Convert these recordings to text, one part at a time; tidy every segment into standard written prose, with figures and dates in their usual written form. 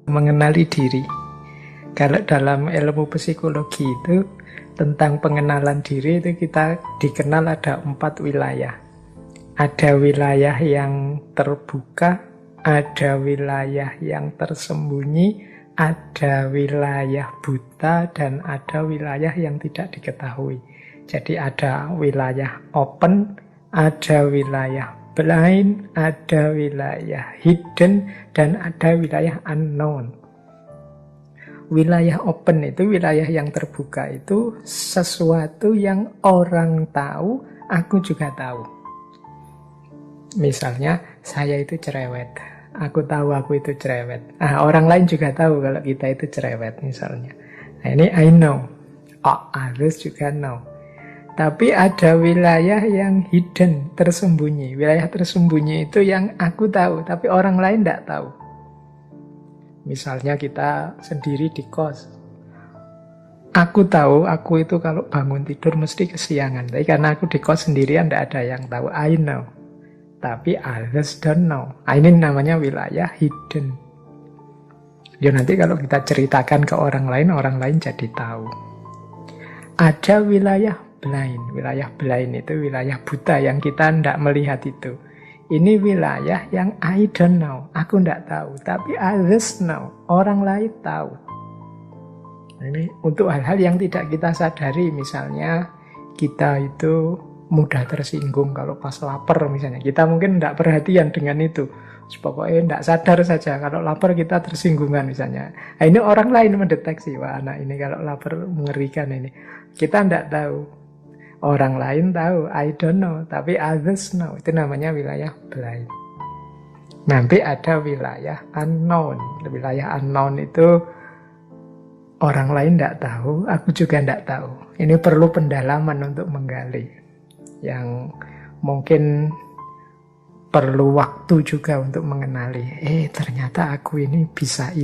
mengenali diri. Kalau dalam ilmu psikologi itu tentang pengenalan diri itu kita dikenal ada 4 wilayah. Ada wilayah yang terbuka, ada wilayah yang tersembunyi, ada wilayah buta, dan ada wilayah yang tidak diketahui. Jadi ada wilayah open, ada wilayah blind, ada wilayah hidden, dan ada wilayah unknown. Wilayah open itu, wilayah yang terbuka itu sesuatu yang orang tahu, aku juga tahu. Misalnya, saya itu cerewet. Aku tahu aku itu cerewet. Orang lain juga tahu kalau kita itu cerewet misalnya. Nah, ini I know. Others juga know. Tapi ada wilayah yang hidden, tersembunyi. Wilayah tersembunyi itu yang aku tahu, tapi orang lain tidak tahu. Misalnya kita sendiri di kos. Aku tahu, aku itu kalau bangun tidur mesti kesiangan. Tapi karena aku di kos sendirian, tidak ada yang tahu. I know. Tapi others don't know. Ini namanya wilayah hidden. Ya nanti kalau kita ceritakan ke orang lain jadi tahu. Ada wilayah blind. Wilayah blind itu wilayah buta yang kita tidak melihat itu. Ini wilayah yang I don't know, aku tidak tahu, tapi others know, orang lain tahu. Ini untuk hal-hal yang tidak kita sadari, misalnya kita itu mudah tersinggung kalau pas lapar misalnya. Kita mungkin tidak perhatian dengan itu, pokoknya tidak sadar saja kalau lapar kita tersinggungan misalnya. Nah, ini orang lain mendeteksi, wah anak ini kalau lapar mengerikan ini. Kita tidak tahu. Orang lain tahu, I don't know, tapi others know. Itu namanya wilayah blind. Nanti ada wilayah unknown. Wilayah unknown itu orang lain tidak tahu, aku juga tidak tahu. Ini perlu pendalaman untuk menggali. Yang mungkin perlu waktu juga untuk mengenali. Ternyata aku ini, bisa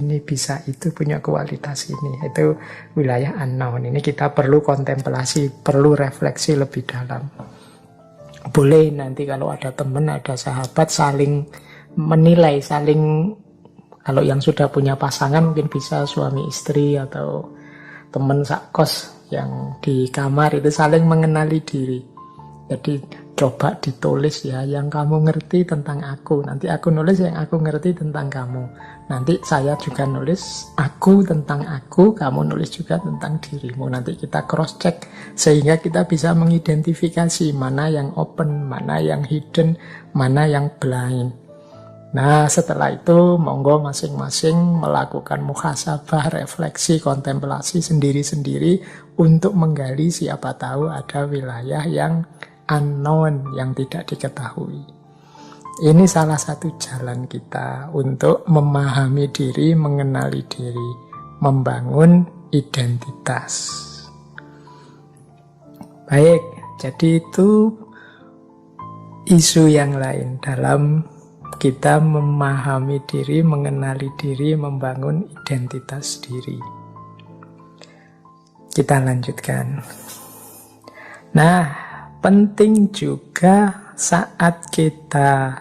itu, punya kualitas ini. Itu wilayah unknown. Ini kita perlu kontemplasi, perlu refleksi lebih dalam. Boleh nanti kalau ada teman, ada sahabat saling menilai, kalau yang sudah punya pasangan mungkin bisa suami istri atau teman sakos yang di kamar itu saling mengenali diri. Jadi coba ditulis ya yang kamu ngerti tentang aku. Nanti aku nulis yang aku ngerti tentang kamu. Nanti saya juga nulis aku tentang aku, kamu nulis juga tentang dirimu. Nanti kita cross check sehingga kita bisa mengidentifikasi mana yang open, mana yang hidden, mana yang blind. Nah setelah itu monggo masing-masing melakukan muhasabah, refleksi, kontemplasi sendiri-sendiri untuk menggali siapa tahu ada wilayah yang unknown, yang tidak diketahui. Ini salah satu jalan kita untuk memahami diri, mengenali diri, membangun identitas. Baik, jadi itu isu yang lain dalam kita memahami diri, mengenali diri, membangun identitas diri. Kita lanjutkan. Nah, penting juga saat kita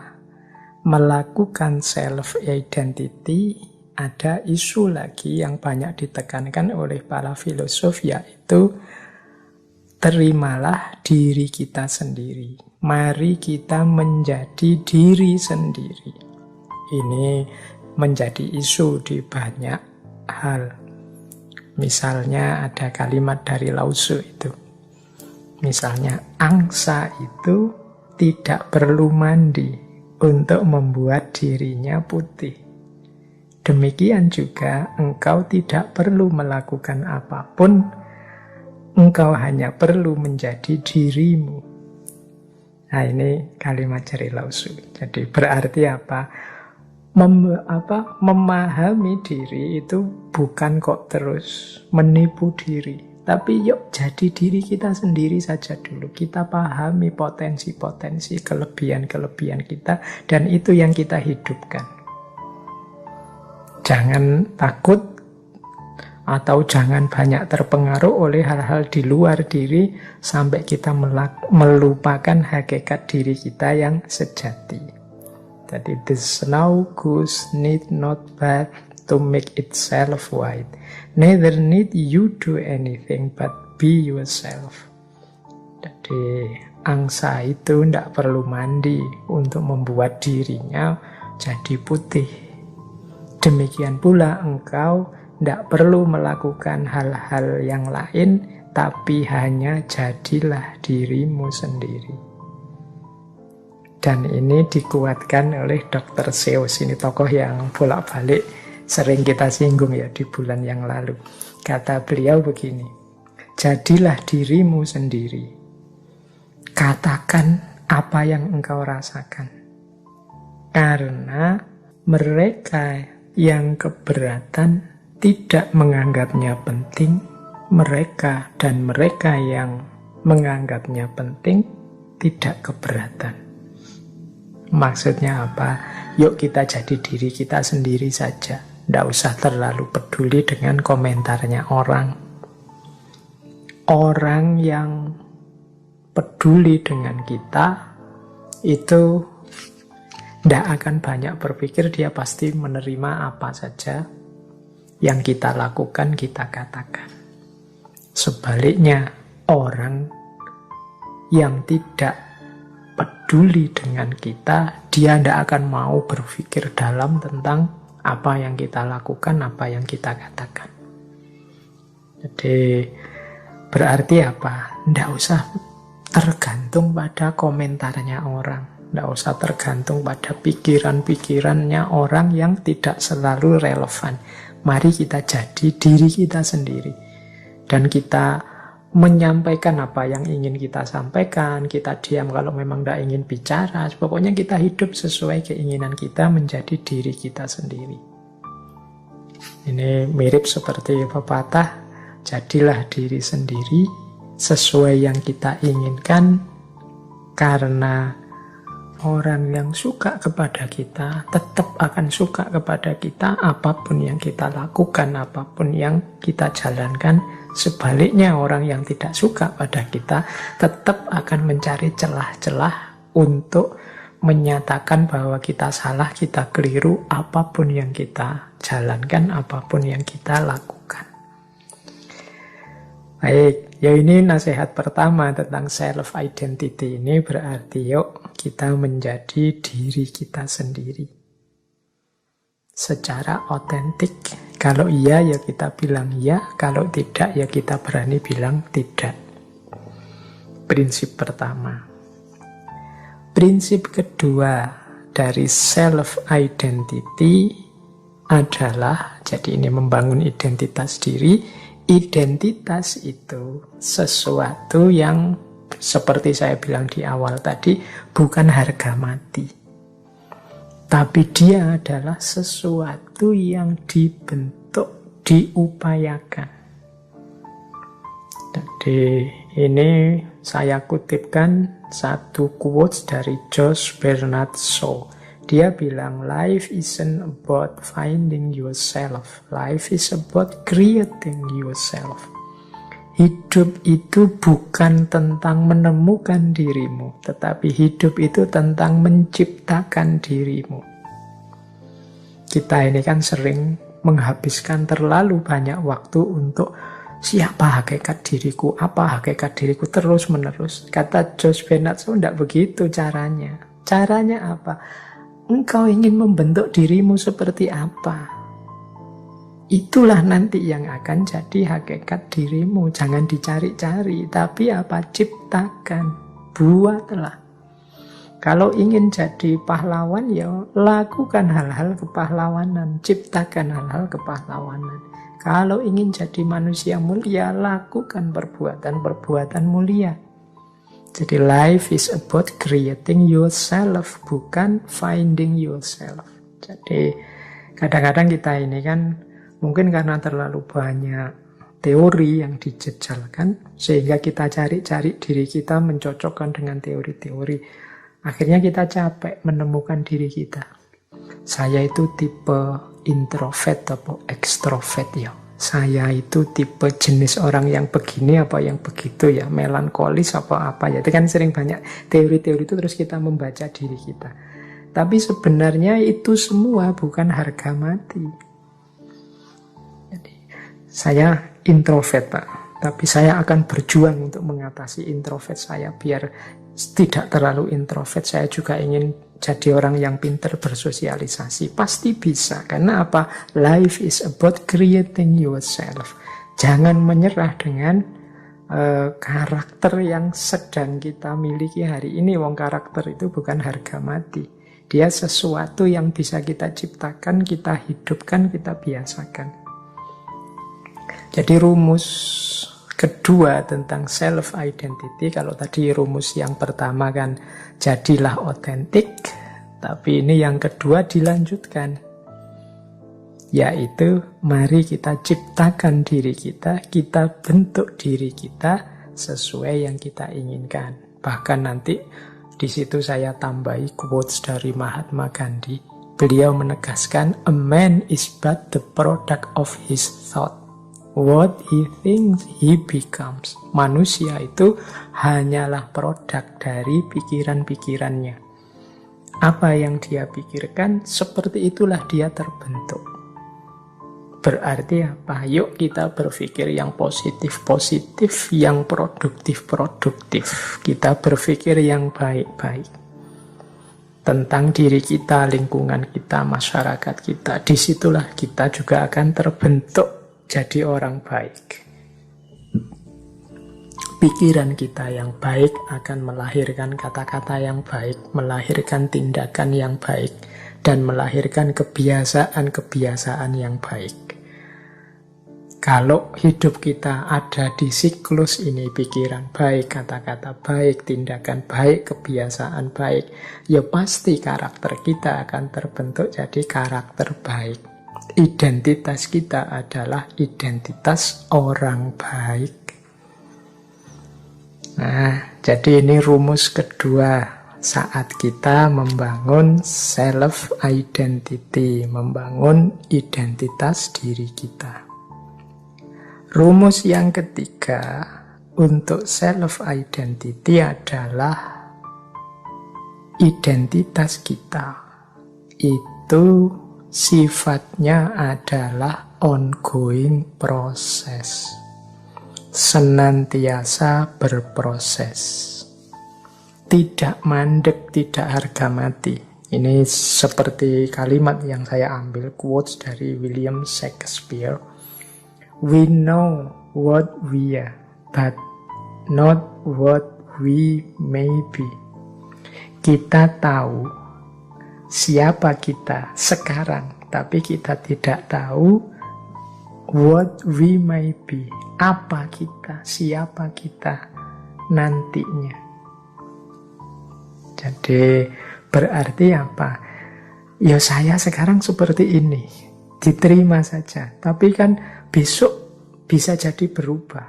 melakukan self-identity, ada isu lagi yang banyak ditekankan oleh para filosof, yaitu terimalah diri kita sendiri. Mari kita menjadi diri sendiri. Ini menjadi isu di banyak hal. Misalnya ada kalimat dari Lao Tzu itu. Misalnya, angsa itu tidak perlu mandi untuk membuat dirinya putih. Demikian juga engkau tidak perlu melakukan apapun, engkau hanya perlu menjadi dirimu. Nah ini kalimat dari Lao Tzu. Jadi berarti apa? Memahami diri itu bukan kok terus menipu diri. Tapi yuk jadi diri kita sendiri saja dulu. Kita pahami potensi-potensi, kelebihan-kelebihan kita. Dan itu yang kita hidupkan. Jangan takut atau jangan banyak terpengaruh oleh hal-hal di luar diri sampai kita melupakan hakikat diri kita yang sejati. Jadi the snow goose need not bath to make itself white. Neither need you do anything but be yourself. Jadi angsa itu tidak perlu mandi untuk membuat dirinya jadi putih. Demikian pula engkau tidak perlu melakukan hal-hal yang lain, tapi hanya jadilah dirimu sendiri. Dan ini dikuatkan oleh Dr. Seuss. Ini tokoh yang bolak-balik sering kita singgung ya di bulan yang lalu. Kata beliau begini, jadilah dirimu sendiri. Katakan apa yang engkau rasakan. Karena mereka yang keberatan tidak menganggapnya penting, mereka yang menganggapnya penting tidak keberatan. Maksudnya apa? Yuk kita jadi diri kita sendiri saja. Tidak usah terlalu peduli dengan komentarnya orang. Orang yang peduli dengan kita itu tidak akan banyak berpikir, dia pasti menerima apa saja yang kita lakukan, kita katakan. Sebaliknya, orang yang tidak peduli dengan kita, dia tidak akan mau berpikir dalam tentang apa yang kita lakukan, apa yang kita katakan. Jadi, berarti apa? Tidak usah tergantung pada komentarnya orang. Tidak usah tergantung pada pikiran-pikirannya orang yang tidak selalu relevan. Mari kita jadi diri kita sendiri. Dan kita menyampaikan apa yang ingin kita sampaikan. Kita diam kalau memang tidak ingin bicara. Pokoknya kita hidup sesuai keinginan kita, menjadi diri kita sendiri. Ini mirip seperti pepatah, jadilah diri sendiri sesuai yang kita inginkan, karena orang yang suka kepada kita tetap akan suka kepada kita apapun yang kita lakukan, apapun yang kita jalankan. Sebaliknya, orang yang tidak suka pada kita tetap akan mencari celah-celah untuk menyatakan bahwa kita salah, kita keliru, apapun yang kita jalankan, apapun yang kita lakukan. Baik, ya ini nasihat pertama tentang self-identity. Ini berarti yuk kita menjadi diri kita sendiri secara otentik. Kalau iya ya kita bilang iya, kalau tidak ya kita berani bilang tidak. Prinsip pertama. Prinsip kedua dari self-identity adalah, jadi ini membangun identitas diri. Identitas itu sesuatu yang seperti saya bilang di awal tadi, bukan harga mati. Tapi dia adalah sesuatu yang dibentuk, diupayakan. Jadi ini saya kutipkan satu quotes dari Josh Bernard Shaw. Dia bilang, life isn't about finding yourself. Life is about creating yourself. Hidup itu bukan tentang menemukan dirimu, tetapi hidup itu tentang menciptakan dirimu. Kita ini kan sering menghabiskan terlalu banyak waktu untuk siapa hakikat diriku, apa hakikat diriku, terus-menerus. Kata Josh Bernard Shaw, tidak begitu caranya. Caranya apa? Engkau ingin membentuk dirimu seperti apa? Itulah nanti yang akan jadi hakikat dirimu. Jangan dicari-cari, tapi apa? Ciptakan, buatlah. Kalau ingin jadi pahlawan, ya lakukan hal-hal kepahlawanan, ciptakan hal-hal kepahlawanan. Kalau ingin jadi manusia mulia, lakukan perbuatan-perbuatan mulia. Jadi life is about creating yourself, bukan finding yourself. Jadi kadang-kadang kita ini kan mungkin karena terlalu banyak teori yang dijejalkan, sehingga kita cari-cari diri kita, mencocokkan dengan teori-teori. Akhirnya kita capek menemukan diri kita. Saya itu tipe introvert atau extrovert ya. Saya itu tipe jenis orang yang begini apa yang begitu ya, melankolis apa ya. Itu kan sering banyak teori-teori itu, terus kita membaca diri kita. Tapi sebenarnya itu semua bukan harga mati. Saya introvert, Pak. Tapi saya akan berjuang untuk mengatasi introvert saya biar tidak terlalu introvert. Saya juga ingin jadi orang yang pintar bersosialisasi. Pasti bisa. Karena apa? Life is about creating yourself. Jangan menyerah dengan karakter yang sedang kita miliki hari ini. Wong karakter itu bukan harga mati. Dia sesuatu yang bisa kita ciptakan, kita hidupkan, kita biasakan. Jadi rumus kedua tentang self-identity, kalau tadi rumus yang pertama kan jadilah otentik, tapi ini yang kedua dilanjutkan, yaitu mari kita ciptakan diri kita bentuk diri kita sesuai yang kita inginkan. Bahkan nanti di situ saya tambahi quotes dari Mahatma Gandhi. Beliau menegaskan, a man is but the product of his thought. What he thinks, he becomes. Manusia itu hanyalah produk dari pikiran-pikirannya. Apa yang dia pikirkan, seperti itulah dia terbentuk. Berarti apa? Yuk kita berpikir yang positif-positif, yang produktif-produktif. Kita berpikir yang baik-baik. Tentang diri kita, lingkungan kita, masyarakat kita. Disitulah kita juga akan terbentuk jadi orang baik. Pikiran kita yang baik akan melahirkan kata-kata yang baik, melahirkan tindakan yang baik, dan melahirkan kebiasaan-kebiasaan yang baik. Kalau hidup kita ada di siklus ini, pikiran baik, kata-kata baik, tindakan baik, kebiasaan baik, ya pasti karakter kita akan terbentuk jadi karakter baik. Identitas kita adalah identitas orang baik. Nah, jadi ini rumus kedua saat kita membangun self-identity, membangun identitas diri kita. Rumus yang ketiga untuk self-identity adalah identitas kita itu sifatnya adalah ongoing proses, senantiasa berproses, tidak mandek, tidak harga mati. Ini seperti kalimat yang saya ambil quotes dari William Shakespeare. We know what we are, but not what we may be. Kita tahu siapa kita sekarang, tapi kita tidak tahu what we may be, apa kita, siapa kita nantinya. Jadi berarti apa? Ya saya sekarang seperti ini, diterima saja. Tapi kan besok bisa jadi berubah.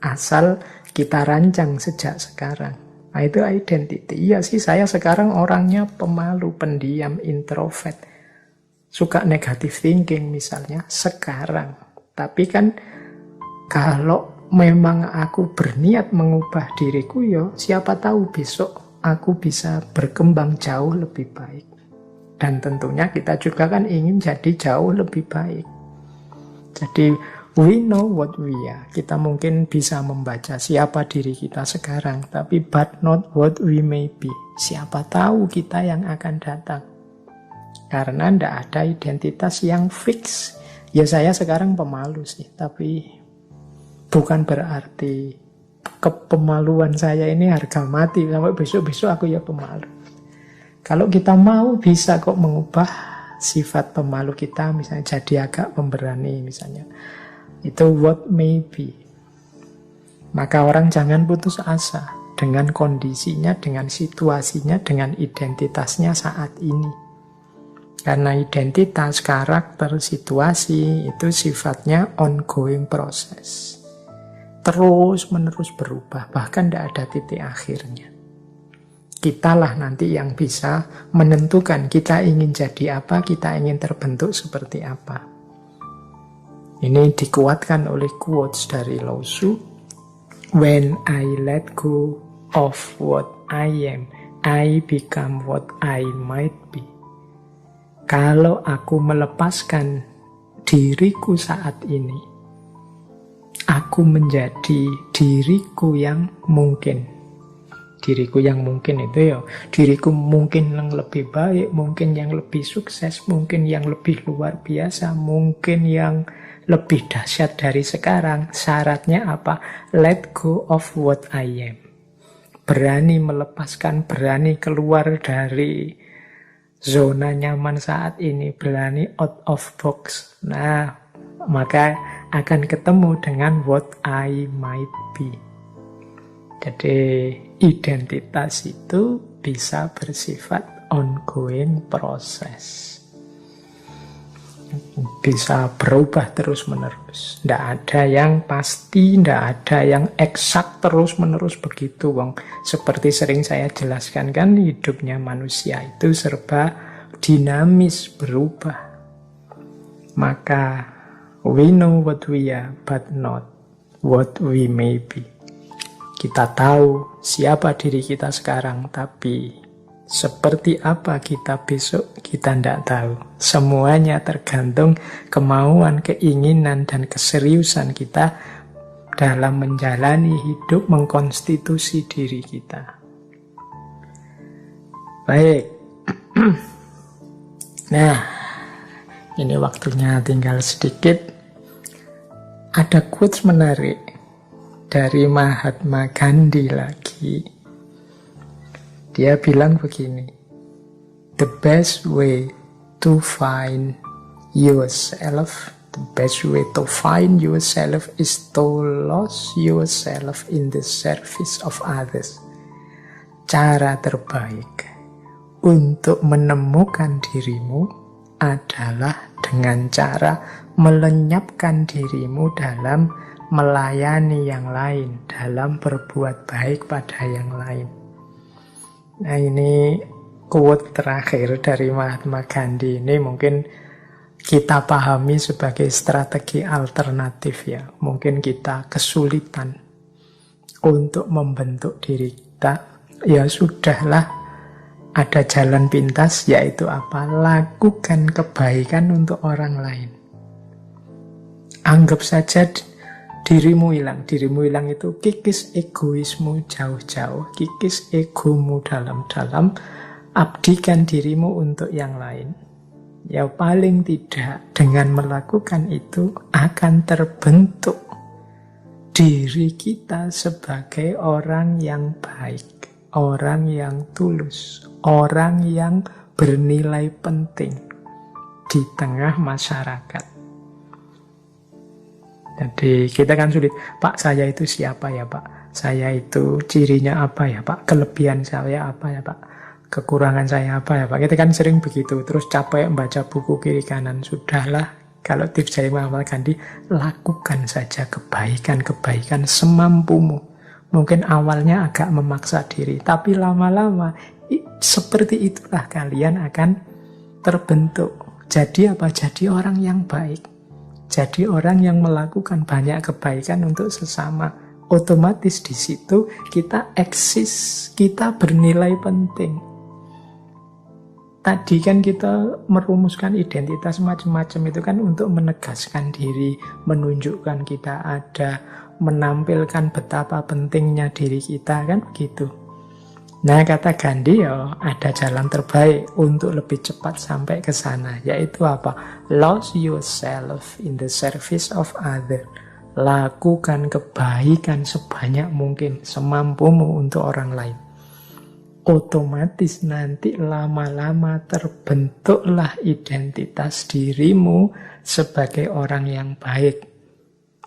Asal kita rancang sejak sekarang. Nah itu identity. Iya sih, saya sekarang orangnya pemalu, pendiam, introvert. Suka negative thinking misalnya sekarang. Tapi kan kalau memang aku berniat mengubah diriku, ya siapa tahu besok aku bisa berkembang jauh lebih baik. Dan tentunya kita juga kan ingin jadi jauh lebih baik. Jadi we know what we are. Kita mungkin bisa membaca siapa diri kita sekarang, tapi but not what we may be. Siapa tahu kita yang akan datang. Karena tidak ada identitas yang fix. Ya saya sekarang pemalu sih, tapi bukan berarti kepemaluan saya ini harga mati. Sampai besok-besok aku ya pemalu. Kalau kita mau bisa kok mengubah sifat pemalu kita, misalnya jadi agak pemberani misalnya. Itu what may be. Maka orang jangan putus asa dengan kondisinya, dengan situasinya, dengan identitasnya saat ini. Karena identitas, karakter, situasi itu sifatnya ongoing proses. Terus-menerus berubah, bahkan tidak ada titik akhirnya. Kitalah nanti yang bisa menentukan kita ingin jadi apa, kita ingin terbentuk seperti apa. Ini dikuatkan oleh quotes dari Lao Tzu. When I let go of what I am, I become what I might be. Kalau aku melepaskan diriku saat ini. Aku menjadi diriku yang mungkin. Diriku yang mungkin itu ya, diriku mungkin yang lebih baik, mungkin yang lebih sukses, mungkin yang lebih luar biasa, mungkin yang lebih dahsyat dari sekarang. Syaratnya apa? Let go of what I am. Berani melepaskan, berani keluar dari zona nyaman saat ini, berani out of box. Nah, maka akan ketemu dengan what I might be. Jadi identitas itu bisa bersifat ongoing proses. Bisa berubah terus-menerus. Tidak ada yang pasti, tidak ada yang eksak terus-menerus begitu. Wong. Seperti sering saya jelaskan kan, hidupnya manusia itu serba dinamis, berubah. Maka we know what we are, but not what we may be. Kita tahu siapa diri kita sekarang, tapi seperti apa kita besok kita tidak tahu. Semuanya tergantung kemauan, keinginan, dan keseriusan kita dalam menjalani hidup, mengkonstitusi diri kita. Baik. Nah, ini waktunya tinggal sedikit. Ada quotes menarik dari Mahatma Gandhi lagi. Dia bilang begini, the best way to find yourself, the best way to find yourself is to lose yourself in the service of others. Cara terbaik untuk menemukan dirimu adalah dengan cara melenyapkan dirimu dalam melayani yang lain, dalam berbuat baik pada yang lain. Nah, ini quote terakhir dari Mahatma Gandhi. Ini mungkin kita pahami sebagai strategi alternatif ya. Mungkin kita kesulitan untuk membentuk diri kita. Ya sudahlah, ada jalan pintas, yaitu apa? Lakukan kebaikan untuk orang lain. Anggap saja dirimu hilang. Dirimu hilang itu kikis egoismu jauh-jauh, kikis egomu dalam-dalam, abdikan dirimu untuk yang lain. Ya paling tidak dengan melakukan itu akan terbentuk diri kita sebagai orang yang baik, orang yang tulus, orang yang bernilai penting di tengah masyarakat. Jadi kita kan sulit, Pak saya itu siapa ya Pak? Saya itu cirinya apa ya Pak? Kelebihan saya apa ya Pak? Kekurangan saya apa ya Pak? Kita kan sering begitu, terus capek membaca buku kiri kanan. Sudahlah, kalau tips dari Mahatma Gandhi, lakukan saja kebaikan-kebaikan semampumu. Mungkin awalnya agak memaksa diri, tapi lama-lama seperti itulah kalian akan terbentuk. Jadi apa? Jadi orang yang baik. Jadi orang yang melakukan banyak kebaikan untuk sesama. Otomatis di situ kita eksis, kita bernilai penting. Tadi kan kita merumuskan identitas macam-macam itu kan untuk menegaskan diri, menunjukkan kita ada, menampilkan betapa pentingnya diri kita, kan begitu. Nah, kata Gandhi, ya ada jalan terbaik untuk lebih cepat sampai ke sana, yaitu apa? Lose yourself in the service of others. Lakukan kebaikan sebanyak mungkin, semampumu untuk orang lain. Otomatis nanti lama-lama terbentuklah identitas dirimu sebagai orang yang baik.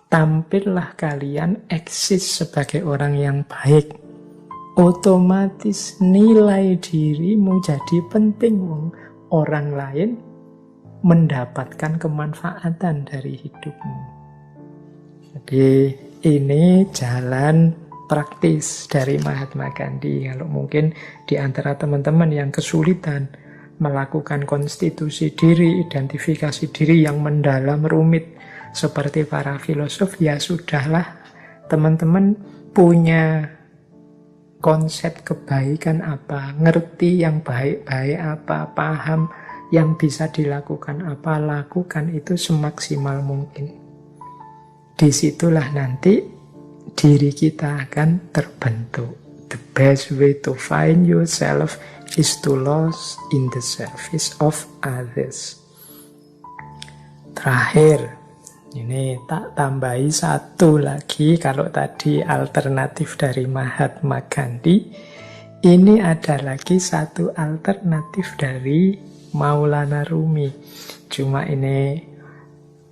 Tampillah kalian eksis sebagai orang yang baik. Otomatis nilai dirimu jadi penting. Orang lain mendapatkan kemanfaatan dari hidupmu. Jadi ini jalan praktis dari Mahatma Gandhi. Kalau mungkin di antara teman-teman yang kesulitan melakukan konstitusi diri, identifikasi diri yang mendalam, rumit seperti para filosof, ya sudahlah, teman-teman punya konsep kebaikan apa, ngerti yang baik-baik apa, paham Yang bisa dilakukan apa? Lakukan itu semaksimal mungkin. Disitulah nanti diri kita akan terbentuk. The best way to find yourself is to lose in the service of others. Terakhir, ini tak tambahi satu lagi. Kalau tadi alternatif dari Mahatma Gandhi, ini ada lagi satu alternatif dari Maulana Rumi. Cuma ini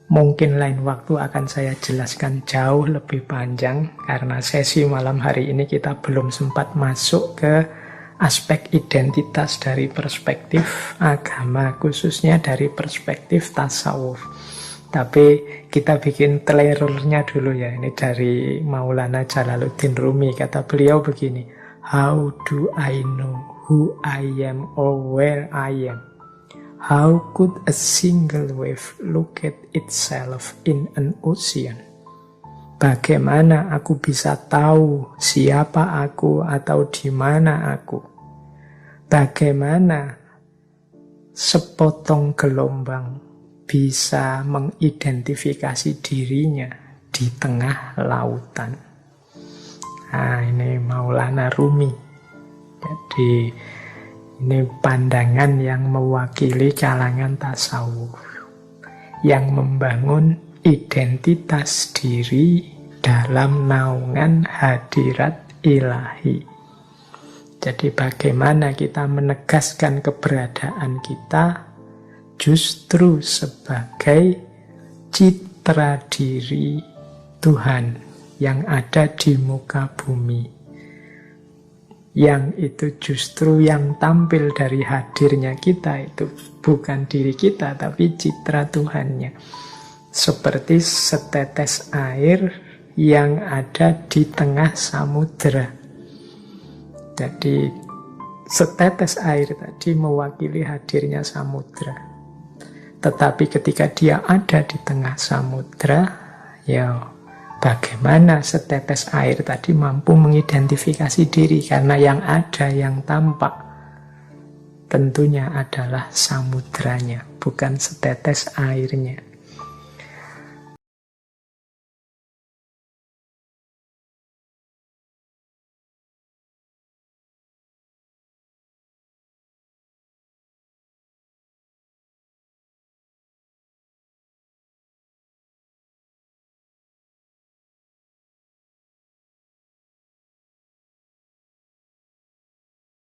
mungkin lain waktu akan saya jelaskan jauh lebih panjang, karena sesi malam hari ini kita belum sempat masuk ke aspek identitas dari perspektif agama, khususnya dari perspektif tasawuf. Tapi kita bikin trailernya dulu ya. Ini dari Maulana Jalaluddin Rumi. Kata beliau begini, how do I know who I am or where I am? How could a single wave look at itself in an ocean? Bagaimana aku bisa tahu siapa aku atau di mana aku? Bagaimana sepotong gelombang bisa mengidentifikasi dirinya di tengah lautan? Nah, ini Maulana Rumi. Jadi ini pandangan yang mewakili kalangan tasawuf, yang membangun identitas diri dalam naungan hadirat ilahi. Jadi bagaimana kita menegaskan keberadaan kita justru sebagai citra diri Tuhan yang ada di muka bumi. Yang itu justru yang tampil dari hadirnya kita itu bukan diri kita, tapi citra Tuhannya. Seperti setetes air yang ada di tengah samudera. Jadi setetes air tadi mewakili hadirnya samudera. Tetapi ketika dia ada di tengah samudera, ya bagaimana setetes air tadi mampu mengidentifikasi diri, karena yang ada, yang tampak tentunya adalah samudranya, bukan setetes airnya.